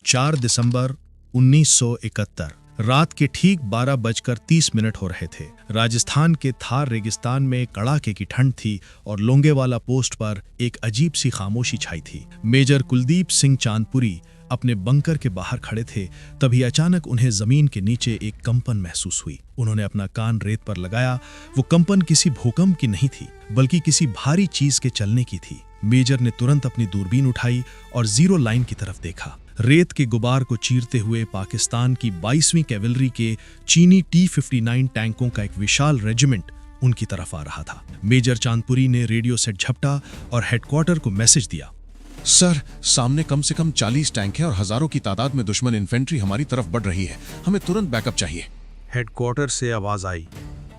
4 दिसंबर 1971 रात के ठीक 12:30 हो रहे थे। राजस्थान के थार रेगिस्तान में कड़ाके की ठंड थी और लोंगेवाला पोस्ट पर एक अजीब सी खामोशी छाई थी। मेजर कुलदीप सिंह चांदपुरी अपने बंकर के बाहर खड़े थे। तभी अचानक उन्हें जमीन के नीचे एक कंपन महसूस हुई। उन्होंने अपना कान रेत पर लगाया। वो कंपन किसी भूकंप की नहीं थी, बल्कि किसी भारी चीज के चलने की थी। मेजर ने तुरंत अपनी दूरबीन उठाई और जीरो लाइन की तरफ देखा। रेत के गुबार को चीरते हुए पाकिस्तान की 22वीं कैवलरी के चीनी T-59 टैंकों का एक विशाल रेजिमेंट उनकी तरफ आ रहा था। मेजर चांदपुरी ने रेडियो सेट झपटा और हेडक्वार्टर को मैसेज दिया। सर, सामने कम से कम 40 टैंक हैं और हजारों की तादाद में दुश्मन इन्फेंट्री हमारी तरफ बढ़ रही है। हमें तुरंत बैकअप चाहिए। हेडक्वार्टर से आवाज आई।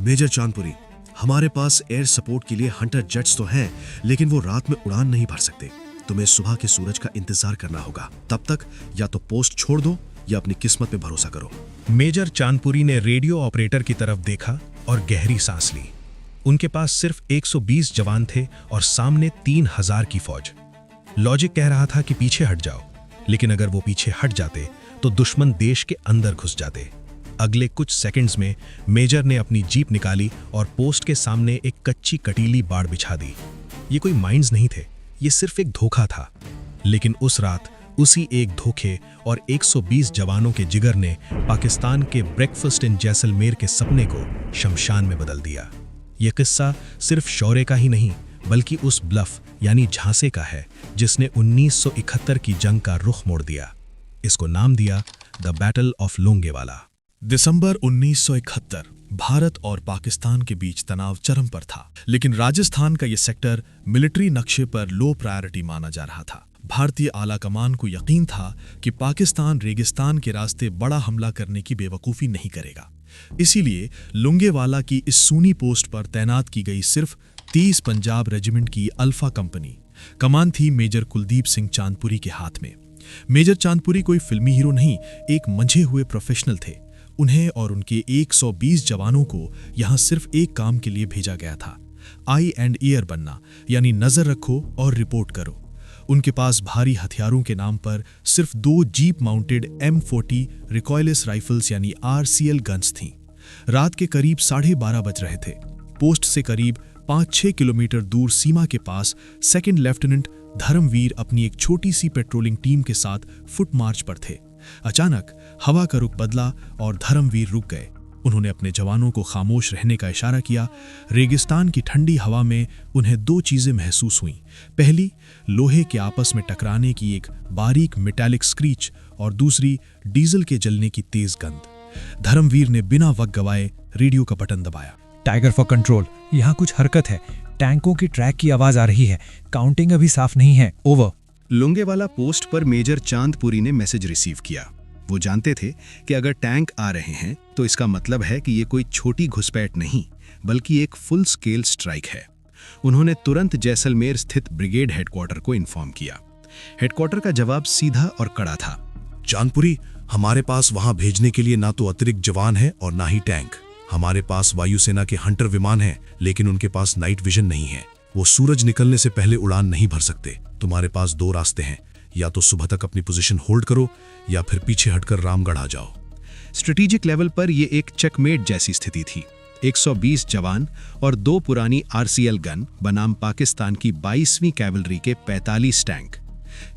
मेजर चांदपुरी, हमारे पास एयर सपोर्ट के लिए हंटर जेट्स तो हैं, लेकिन वो रात में उड़ान नहीं भर सकते। तुम्हें सुबह के सूरज का इंतजार करना होगा। तब तक या तो पोस्ट छोड़ दो या अपनी किस्मत पे भरोसा करो। मेजर चांदपुरी ने रेडियो ऑपरेटर की तरफ देखा और गहरी सांस ली। उनके पास सिर्फ 120 जवान थे और सामने 3000 की फौज। लॉजिक कह रहा था कि पीछे हट जाओ, लेकिन अगर वो पीछे हट जाते तो दुश्मन देश के अंदर घुस जाते। अगले कुछ सेकंड्स में मेजर ने अपनी जीप निकाली और पोस्ट के सामने एक कच्ची कटीली बाड़ बिछा दी। ये कोई माइंस नहीं थे, ये सिर्फ एक धोखा था। लेकिन उस रात उसी एक धोखे और 120 जवानों के जिगर ने पाकिस्तान के ब्रेकफास्ट इन जैसलमेर के सपने को शमशान में बदल दिया। ये किस्सा सिर्फ शौर्य का ही नहीं, बल्कि उस ब्लफ यानी झांसे का है जिसने 1971 की जंग का रुख मोड़ दिया। इसको नाम दिया द बैटल ऑफ लोंगेवाला। दिसंबर 1971 भारत और पाकिस्तान के बीच तनाव चरम पर था, लेकिन राजस्थान का यह सेक्टर मिलिट्री नक्शे पर लो प्रायोरिटी माना जा रहा था। भारतीय आला कमान को यकीन था कि पाकिस्तान रेगिस्तान के रास्ते बड़ा हमला करने की बेवकूफ़ी नहीं करेगा। इसीलिए लोंगेवाला की इस सूनी पोस्ट पर तैनात की गई सिर्फ 30 पंजाब रेजिमेंट की अल्फा कंपनी। कमान थी मेजर कुलदीप सिंह चांदपुरी के हाथ में। मेजर चांदपुरी कोई फिल्मी हीरो नहीं, एक मंझे हुए प्रोफेशनल थे। उन्हें और उनके 120 जवानों को यहां सिर्फ एक काम के लिए भेजा गया था, आई एंड ईयर बनना, यानी नजर रखो और रिपोर्ट करो। उनके पास भारी हथियारों के नाम पर सिर्फ 2 jeep mounted M40 recoilless rifles यानी RCL गन्स थीं। रात के करीब 12:30 बज रहे थे। पोस्ट से करीब 5-6 किलोमीटर दूर सीमा के पास सेकंड लेफ्टिनेंट धर्मवीर अपनी एक छोटी सी पेट्रोलिंग टीम के साथ फुट मार्च पर थे। अचानक हवा का रुख बदला और धर्मवीर रुक गए। उन्होंने अपने जवानों को खामोश रहने का इशारा किया। रेगिस्तान की ठंडी हवा में उन्हें 2 चीजें महसूस हुईं। पहली, लोहे के आपस में टकराने की एक बारीक मेटालिक स्क्रीच और दूसरी, डीजल के जलने की तेज गंध। धर्मवीर ने बिना वक्त गवाए रेडियो का बटन दबाया। टाइगर फॉर कंट्रोल, यहाँ कुछ हरकत है। टैंकों की ट्रैक की आवाज आ रही है। काउंटिंग अभी साफ नहीं है। ओवर। लोंगेवाला पोस्ट पर मेजर चांदपुरी ने मैसेज रिसीव किया। वो जानते थे कि अगर टैंक आ रहे हैं तो इसका मतलब है कि ये कोई छोटी घुसपैठ नहीं, बल्कि एक फुल स्केल स्ट्राइक है। उन्होंने तुरंत जैसलमेर स्थित ब्रिगेड हेडक्वार्टर को इन्फॉर्म किया। हेडक्वार्टर का जवाब सीधा और कड़ा था। चांदपुरी, हमारे पास वहां भेजने के लिए ना तो अतिरिक्त जवान है और ना ही टैंक। हमारे पास वायुसेना के हंटर विमान हैं, लेकिन उनके पास नाइट विजन नहीं है। वो सूरज निकलने से पहले उड़ान नहीं भर सकते। तुम्हारे पास 2 रास्ते हैं, या तो सुबह तक अपनी पोजीशन होल्ड करो या फिर पीछे हटकर रामगढ़ आ जाओ। स्ट्रेटेजिक लेवल पर यह एक चेकमेट जैसी स्थिति थी। 120 जवान और 2 पुरानी RCL गन बनाम पाकिस्तान की 22वीं कैवलरी के 45 टैंक।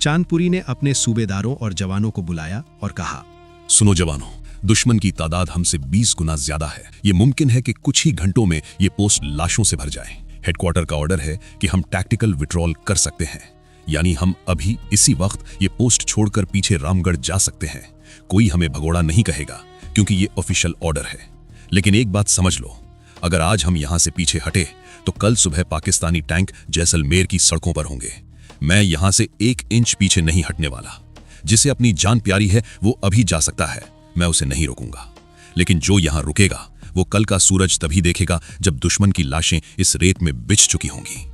चांदपुरी ने अपने सूबेदारों और जवानों को बुलाया और कहा, सुनो जवानों, दुश्मन की तादाद हमसे 20 गुना ज्यादा है। ये मुमकिन है कि कुछ ही घंटों में ये पोस्ट लाशों से भर जाए। हेडक्वार्टर का ऑर्डर है कि हम टैक्टिकल विड्रॉल कर सकते हैं, यानी हम अभी इसी वक्त ये पोस्ट छोड़कर पीछे रामगढ़ जा सकते हैं। कोई हमें भगोड़ा नहीं कहेगा, क्योंकि ये ऑफिशियल ऑर्डर है। लेकिन एक बात समझ लो, अगर आज हम यहां से पीछे हटे तो कल सुबह पाकिस्तानी टैंक जैसलमेर की सड़कों पर होंगे। मैं यहां से 1 इंच पीछे नहीं हटने वाला। जिसे अपनी जान प्यारी है वो अभी जा सकता है, मैं उसे नहीं रोकूंगा। लेकिन जो यहां रुकेगा वो कल का सूरज तभी देखेगा जब दुश्मन की लाशें इस रेत में बिछ चुकी होंगी।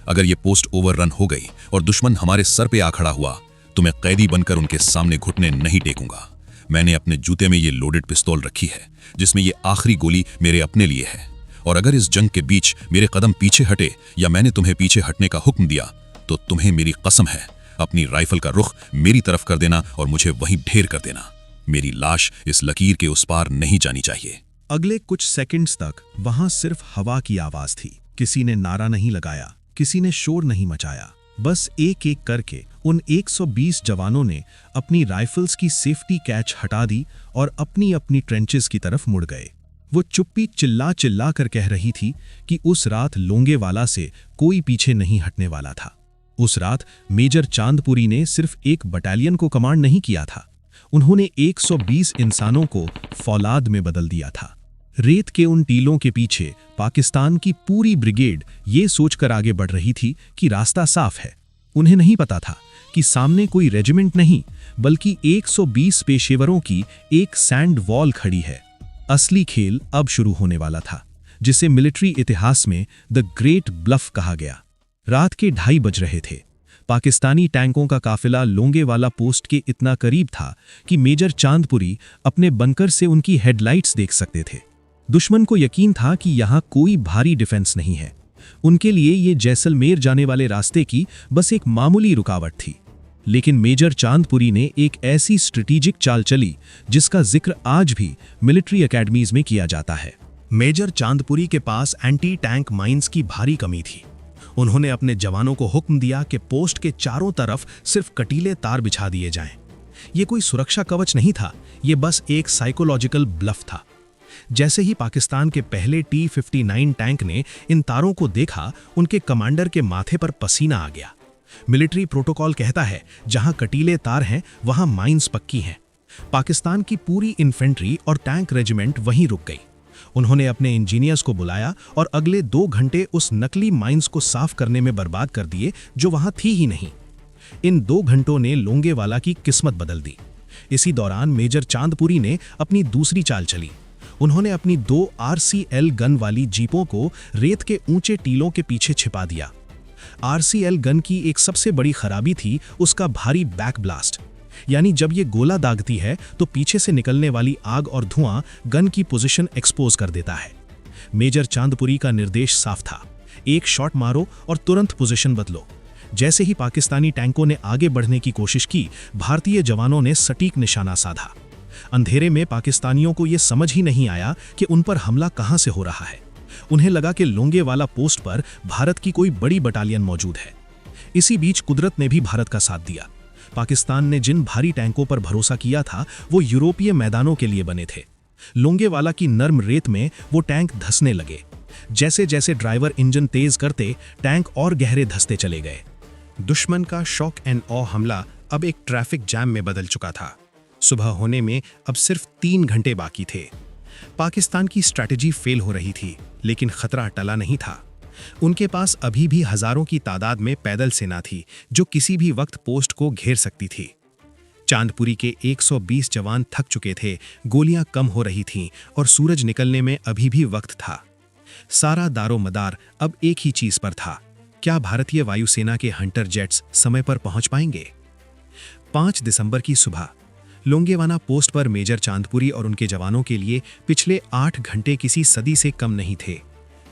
अगर ये पोस्ट ओवररन हो गई और दुश्मन हमारे सर पे आ खड़ा हुआ तो मैं कैदी बनकर उनके सामने घुटने नहीं टेकूंगा। मैंने अपने जूते में ये लोडेड पिस्तौल रखी है, जिसमें ये आखिरी गोली मेरे अपने लिए है। और अगर इस जंग के बीच मेरे कदम पीछे हटे या मैंने तुम्हें पीछे हटने का हुक्म दिया तो तुम्हें मेरी कसम है अपनी राइफल का रुख मेरी तरफ कर देना और मुझे वहीं ढेर कर देना। मेरी लाश इस लकीर के उस पार नहीं जानी चाहिए। अगले कुछ सेकंड्स तक वहां सिर्फ हवा की आवाज थी। किसी ने नारा नहीं लगाया, किसी ने शोर नहीं मचाया। बस एक एक करके उन 120 जवानों ने अपनी राइफल्स की सेफ्टी कैच हटा दी और अपनी अपनी ट्रेंचेस की तरफ मुड़ गए। वो चुप्पी चिल्ला चिल्ला कर कह रही थी कि उस रात लोंगेवाला से कोई पीछे नहीं हटने वाला था। उस रात मेजर चांदपुरी ने सिर्फ एक बटालियन को कमांड नहीं किया था, उन्होंने 120 इंसानों को फौलाद में बदल दिया था। रेत के उन टीलों के पीछे पाकिस्तान की पूरी ब्रिगेड ये सोचकर आगे बढ़ रही थी कि रास्ता साफ है। उन्हें नहीं पता था कि सामने कोई रेजिमेंट नहीं बल्कि 120 पेशेवरों की एक सैंड वॉल खड़ी है। असली खेल अब शुरू होने वाला था, जिसे मिलिट्री इतिहास में द ग्रेट ब्लफ कहा गया। रात के 2:30 बज रहे थे। पाकिस्तानी टैंकों का काफिला लोंगेवाला पोस्ट के इतना करीब था कि मेजर चांदपुरी अपने बंकर से उनकी हेडलाइट्स देख सकते थे। दुश्मन को यकीन था कि यहां कोई भारी डिफेंस नहीं है। उनके लिए ये जैसलमेर जाने वाले रास्ते की बस एक मामूली रुकावट थी। लेकिन मेजर चांदपुरी ने एक ऐसी स्ट्रेटेजिक चाल चली जिसका जिक्र आज भी मिलिट्री एकेडमीज में किया जाता है। मेजर चांदपुरी के पास एंटी टैंक माइंस की भारी कमी थी। उन्होंने अपने जवानों को हुक्म दिया कि पोस्ट के चारों तरफ सिर्फ कटीले तार बिछा दिए जाएं। ये कोई सुरक्षा कवच नहीं था, ये बस एक साइकोलॉजिकल ब्लफ था। जैसे ही पाकिस्तान के पहले T-59 टैंक ने इन तारों को देखा, उनके कमांडर के माथे पर पसीना आ गया। मिलिट्री प्रोटोकॉल कहता है जहां कटीले तार हैं वहां माइंस पक्की हैं। पाकिस्तान की पूरी इन्फेंट्री और टैंक रेजिमेंट वहीं रुक गई। उन्होंने अपने इंजीनियर्स को बुलाया और अगले 2 घंटे उस नकली माइंस को साफ करने में बर्बाद कर दिए जो वहां थी ही नहीं। इन 2 घंटों ने लोंगेवाला की किस्मत बदल दी। इसी दौरान मेजर चांदपुरी ने अपनी दूसरी चाल चली। उन्होंने अपनी 2 RCL गन वाली जीपों को रेत के ऊंचे टीलों के पीछे छिपा दिया। RCL गन की एक सबसे बड़ी खराबी थी उसका भारी बैक ब्लास्ट, यानी जब ये गोला दागती है तो पीछे से निकलने वाली आग और धुआं गन की पोजीशन एक्सपोज कर देता है। मेजर चांदपुरी का निर्देश साफ था, एक शॉट मारो और तुरंत पोजीशन बदलो। जैसे ही पाकिस्तानी टैंकों ने आगे बढ़ने की कोशिश की, भारतीय जवानों ने सटीक निशाना साधा। अंधेरे में पाकिस्तानियों को यह समझ ही नहीं आया कि उन पर हमला कहां से हो रहा है। उन्हें लगा कि लोंगेवाला पोस्ट पर भारत की कोई बड़ी बटालियन मौजूद है। इसी बीच कुदरत ने भी भारत का साथ दिया। पाकिस्तान ने जिन भारी टैंकों पर भरोसा किया था वो यूरोपीय मैदानों के लिए बने थे। लोंगेवाला की नर्म रेत में वो टैंक धंसने लगे। जैसे जैसे ड्राइवर इंजन तेज करते, टैंक और गहरे धंसते चले गए। दुश्मन का शॉक एंड ऑ हमला अब एक ट्रैफिक जैम में बदल चुका था। सुबह होने में अब सिर्फ 3 घंटे बाकी थे। पाकिस्तान की स्ट्रैटेजी फेल हो रही थी, लेकिन खतरा टला नहीं था। उनके पास अभी भी हजारों की तादाद में पैदल सेना थी जो किसी भी वक्त पोस्ट को घेर सकती थी। चांदपुरी के 120 जवान थक चुके थे, गोलियां कम हो रही थीं और सूरज निकलने में अभी भी वक्त था। सारा दारोमदार अब एक ही चीज पर था, क्या भारतीय वायुसेना के हंटर जेट्स समय पर पहुंच पाएंगे? 5 दिसंबर की सुबह लोंगेवाला पोस्ट पर मेजर चांदपुरी और उनके जवानों के लिए पिछले 8 घंटे किसी सदी से कम नहीं थे।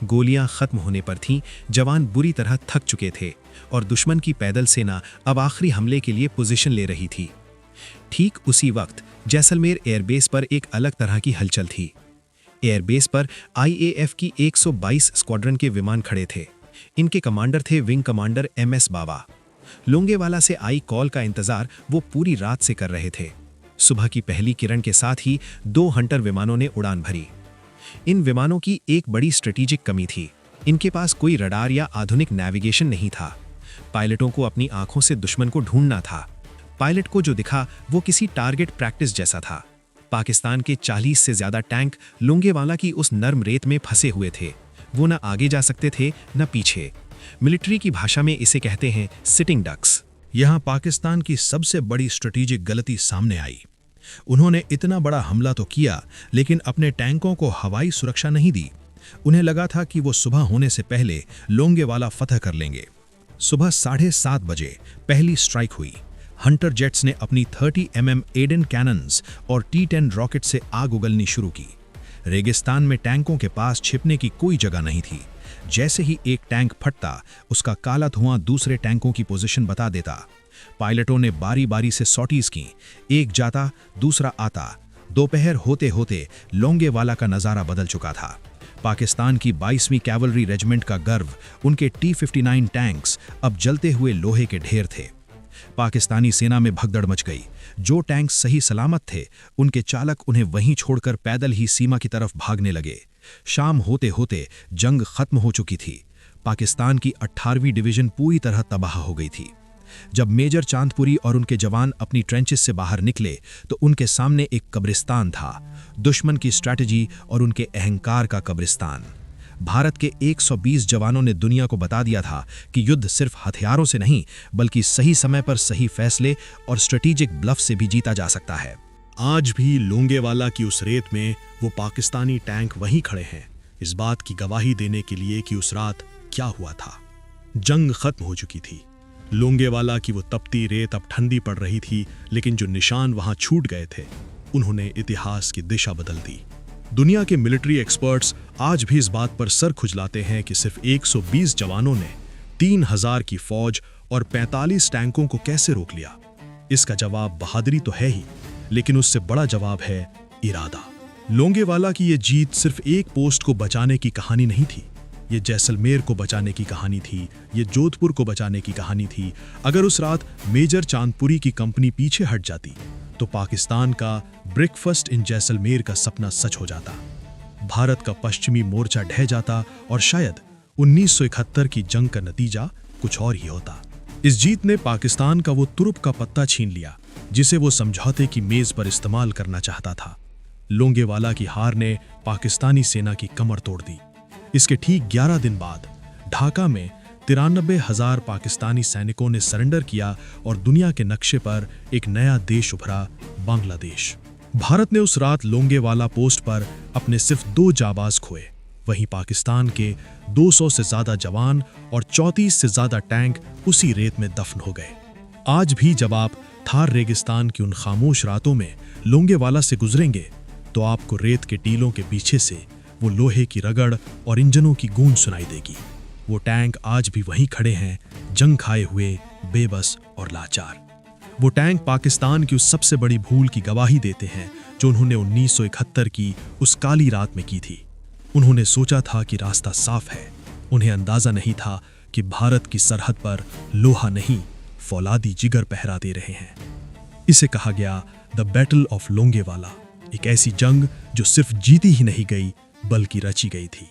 गोलियां खत्म होने पर थीं, जवान बुरी तरह थक चुके थे और दुश्मन की पैदल सेना अब आखिरी हमले के लिए पोजीशन ले रही थी। ठीक उसी वक्त जैसलमेर एयरबेस पर एक अलग तरह की हलचल थी। एयरबेस पर IAF की 122 स्क्वाड्रन के विमान खड़े थे। इनके कमांडर थे विंग कमांडर MS बावा। लोंगेवाला से आई कॉल का इंतजार वो पूरी रात से कर रहे थे। सुबह की पहली किरण के साथ ही 2 हंटर विमानों ने उड़ान भरी। इन विमानों की एक बड़ी स्ट्रेटेजिक कमी थी, इनके पास कोई रडार या आधुनिक नेविगेशन नहीं था। पायलटों को अपनी आंखों से दुश्मन को ढूंढना था। पायलट को जो दिखा वो किसी टारगेट प्रैक्टिस जैसा था। पाकिस्तान के 40 से ज्यादा टैंक लोंगेवाला की उस नर्म रेत में फंसे हुए थे। वो न आगे जा सकते थे न पीछे। मिलिट्री की भाषा में इसे कहते हैं सिटिंग डक्स। यहां पाकिस्तान की सबसे बड़ी स्ट्रेटेजिक गलती सामने आई। उन्होंने इतना बड़ा हमला तो किया, लेकिन अपने टैंकों को हवाई सुरक्षा नहीं दी। उन्हें लगा था कि वो सुबह होने से पहले लोंगेवाला फतह कर लेंगे। सुबह 7:30 बजे पहली स्ट्राइक हुई। हंटर जेट्स ने अपनी 30 mm एडन कैनन्स और T-10 रॉकेट से आग उगलनी शुरू की। रेगिस्तान में टैंकों के पास छिपने की कोई जगह नहीं थी। जैसे ही एक टैंक फटता, उसका काला धुआं दूसरे टैंकों की पोजीशन बता देता। पायलटों ने बारी बारी से सॉटीज की, एक जाता दूसरा आता। दोपहर होते होते लोंगेवाला का नज़ारा बदल चुका था। पाकिस्तान की 22वीं कैवलरी रेजिमेंट का गर्व उनके T-59 टैंक्स अब जलते हुए लोहे के ढेर थे। पाकिस्तानी सेना में भगदड़ मच गई। जो टैंक सही सलामत थे, उनके चालक उन्हें वहीं छोड़कर पैदल ही सीमा की तरफ भागने लगे। शाम होते होते जंग खत्म हो चुकी थी। पाकिस्तान की 18वीं डिवीजन पूरी तरह तबाह हो गई थी। जब मेजर चांदपुरी और उनके जवान अपनी ट्रेंचेस से बाहर निकले तो उनके सामने एक कब्रिस्तान था, दुश्मन की स्ट्रैटेजी और उनके अहंकार का कब्रिस्तान। भारत के 120 जवानों ने दुनिया को बता दिया था कि युद्ध सिर्फ हथियारों से नहीं, बल्कि सही समय पर सही फैसले और स्ट्रेटेजिक ब्लफ से भी जीता जा सकता है। आज भी लोंगेवाला की उस रेत में वो पाकिस्तानी टैंक वहीं खड़े हैं, इस बात की गवाही देने के लिए कि उस रात क्या हुआ था। जंग खत्म हो चुकी थी। लोंगेवाला की वो तपती रेत अब ठंडी पड़ रही थी, लेकिन जो निशान वहां छूट गए थे, उन्होंने इतिहास की दिशा बदल दी। दुनिया के मिलिट्री एक्सपर्ट्स आज भी इस बात पर सर खुजलाते हैं कि सिर्फ 120 जवानों ने 3000 की फौज और 45 टैंकों को कैसे रोक लिया। इसका जवाब बहादुरी तो है ही, लेकिन उससे बड़ा जवाब है इरादा। लोंगेवाला की ये जीत सिर्फ एक पोस्ट को बचाने की कहानी नहीं थी, ये जैसलमेर को बचाने की कहानी थी, ये जोधपुर को बचाने की कहानी थी। अगर उस रात मेजर चांदपुरी की कंपनी पीछे हट जाती तो पाकिस्तान का ब्रेकफास्ट इन जैसलमेर का सपना सच हो जाता। भारत का पश्चिमी मोर्चा ढह जाता और शायद 1971 की जंग का नतीजा कुछ और ही होता। इस जीत ने पाकिस्तान का वो तुरुप का पत्ता छीन लिया जिसे वो समझौते की मेज पर इस्तेमाल करना चाहता था। लोंगेवाला की हार ने पाकिस्तानी सेना की कमर तोड़ दी। इसके ठीक 11 दिन बाद ढाका में 93,000 पाकिस्तानी सैनिकों ने सरेंडर किया और दुनिया के नक्शे पर एक नया देश उभरा, बांग्लादेश। भारत ने उस रात लोंगेवाला पोस्ट पर अपने सिर्फ 2 जाबाज खोए। वहीं पाकिस्तान के 200 से ज्यादा जवान और 34 से ज्यादा टैंक उसी रेत में दफन हो गए। आज भी जब आप थार रेगिस्तान की उन खामोश रातों में लोंगेवाला से गुजरेंगे तो आपको रेत के टीलों के पीछे से वो लोहे की रगड़ और इंजनों की गूंज सुनाई देगी। वो टैंक आज भी वहीं खड़े हैं, जंग खाए हुए, बेबस और लाचार। वो टैंक पाकिस्तान की उस सबसे बड़ी भूल की गवाही देते हैं जो उन्होंने 1971 की उस काली रात में की थी। उन्होंने सोचा था कि रास्ता साफ है, उन्हें अंदाजा नहीं था कि भारत की सरहद पर लोहा नहीं, फौलादी जिगर पहरा दे रहे हैं। इसे कहा गया द बैटल ऑफ लोंगेवाला, एक ऐसी जंग जो सिर्फ जीती ही नहीं गई बल्कि रची गई थी।